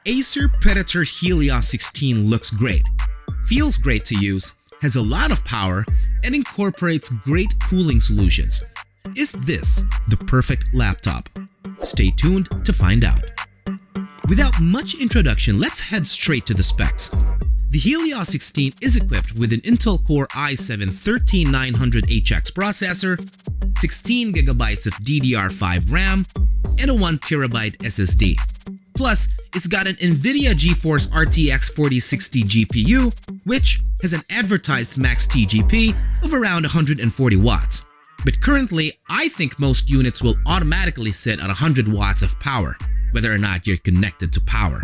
Acer Predator Helios 16 looks great, feels great to use, has a lot of power, and incorporates great cooling solutions. Is this the perfect laptop? Stay tuned to find out. Without much introduction, let's head straight to the specs. The Helios 16 is equipped with an Intel Core i7-13900HX processor, 16GB of DDR5 RAM, and a 1TB SSD. Plus, it's got an NVIDIA GeForce RTX 4060 GPU, which has an advertised max TGP of around 140 watts. But currently, I think most units will automatically sit at 100 watts of power, whether or not you're connected to power.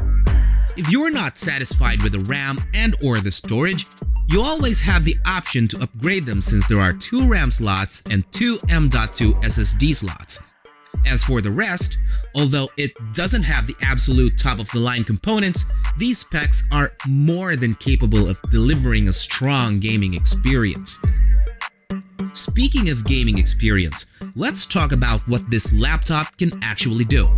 If you're not satisfied with the RAM and/or the storage, you always have the option to upgrade them since there are 2 RAM slots and 2 M.2 SSD slots. As for the rest, although it doesn't have the absolute top-of-the-line components, these specs are more than capable of delivering a strong gaming experience. Speaking of gaming experience, let's talk about what this laptop can actually do.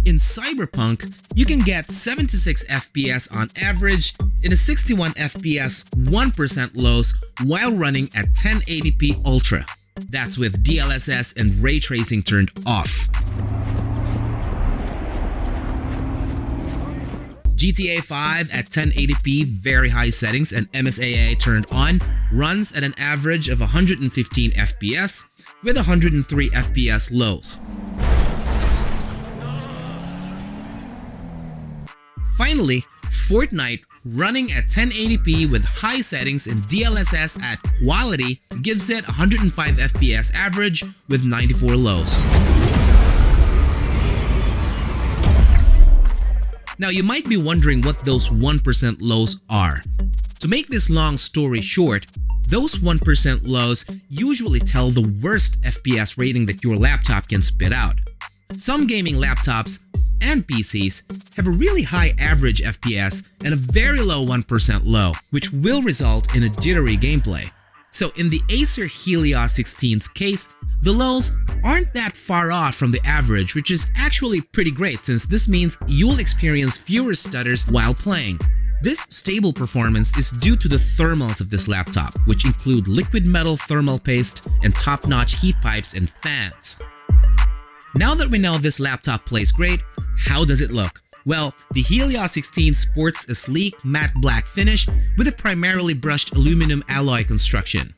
In Cyberpunk, you can get 76 FPS on average in a 61 FPS 1% lows while running at 1080p Ultra. That's with DLSS and ray tracing turned off. GTA 5 at 1080p very high settings and MSAA turned on runs at an average of 115 FPS with 103 FPS lows. Finally, Fortnite running at 1080p with high settings and DLSS at quality gives it 105 FPS average with 94 lows. Now you might be wondering what those 1% lows are. To make this long story short, those 1% lows usually tell the worst FPS rating that your laptop can spit out. Some gaming laptops and PCs have a really high average FPS and a very low 1% low, which will result in a jittery gameplay. So in the Acer Helios 16's case, the lows aren't that far off from the average, which is actually pretty great since this means you'll experience fewer stutters while playing. This stable performance is due to the thermals of this laptop, which include liquid metal thermal paste and top-notch heat pipes and fans. Now that we know this laptop plays great, how does it look? Well, the Helios 16 sports a sleek matte black finish with a primarily brushed aluminum alloy construction.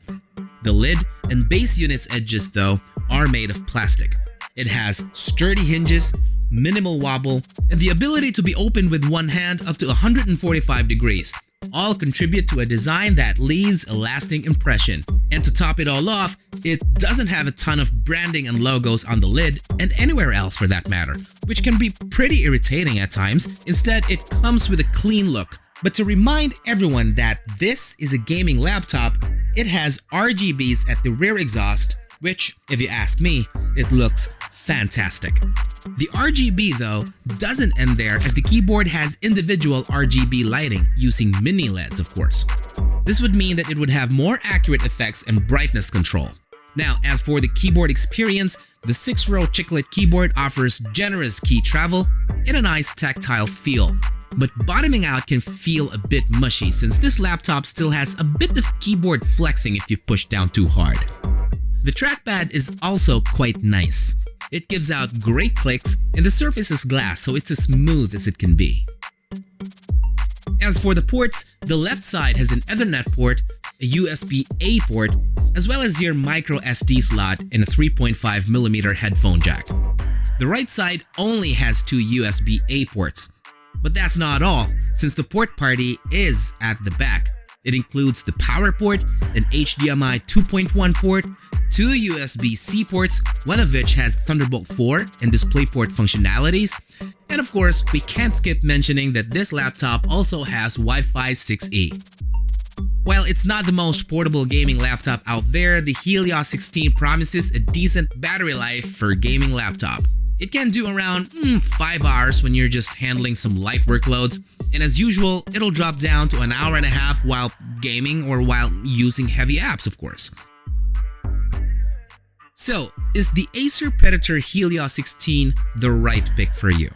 The lid and base unit's edges, though, are made of plastic. It has sturdy hinges, minimal wobble, and the ability to be opened with one hand up to 145 degrees. All contribute to a design that leaves a lasting impression. And to top it all off, it doesn't have a ton of branding and logos on the lid and anywhere else for that matter, which can be pretty irritating at times. Instead, it comes with a clean look. But to remind everyone that this is a gaming laptop, it has RGBs at the rear exhaust, which, if you ask me, it looks fantastic. The RGB, though, doesn't end there as the keyboard has individual RGB lighting using mini LEDs, of course. This would mean that it would have more accurate effects and brightness control. Now, as for the keyboard experience, the 6-row chiclet keyboard offers generous key travel and a nice tactile feel. But bottoming out can feel a bit mushy since this laptop still has a bit of keyboard flexing if you push down too hard. The trackpad is also quite nice. It gives out great clicks and the surface is glass, so it's as smooth as it can be. As for the ports, the left side has an Ethernet port, a USB-A port, as well as your micro SD slot and a 3.5mm headphone jack. The right side only has 2 USB-A ports. But that's not all, since the port party is at the back. It includes the power port, an HDMI 2.1 port, 2 USB-C ports, one of which has Thunderbolt 4 and DisplayPort functionalities, and of course, we can't skip mentioning that this laptop also has Wi-Fi 6E. While it's not the most portable gaming laptop out there, the Helios 16 promises a decent battery life for a gaming laptop. It can do around 5 hours when you're just handling some light workloads, and as usual, it'll drop down to an hour and a half while gaming or while using heavy apps, of course. So, is the Acer Predator Helios 16 the right pick for you?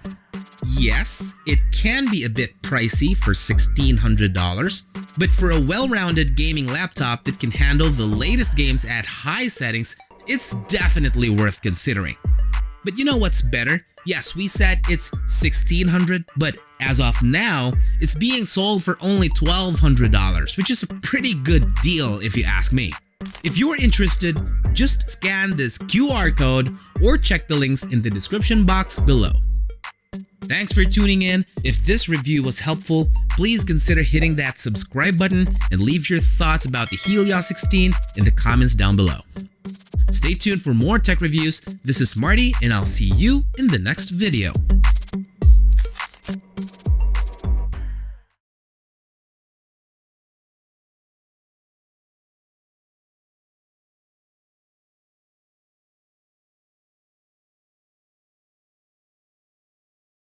Yes, it can be a bit pricey for $1,600, but for a well-rounded gaming laptop that can handle the latest games at high settings, it's definitely worth considering. But you know what's better? Yes, we said it's $1,600, but as of now, it's being sold for only $1,200, which is a pretty good deal if you ask me. If you're interested, just scan this QR code or check the links in the description box below. Thanks for tuning in. If this review was helpful, please consider hitting that subscribe button and leave your thoughts about the Helios 16 in the comments down below. Stay tuned for more tech reviews. This is Marty, and I'll see you in the next video.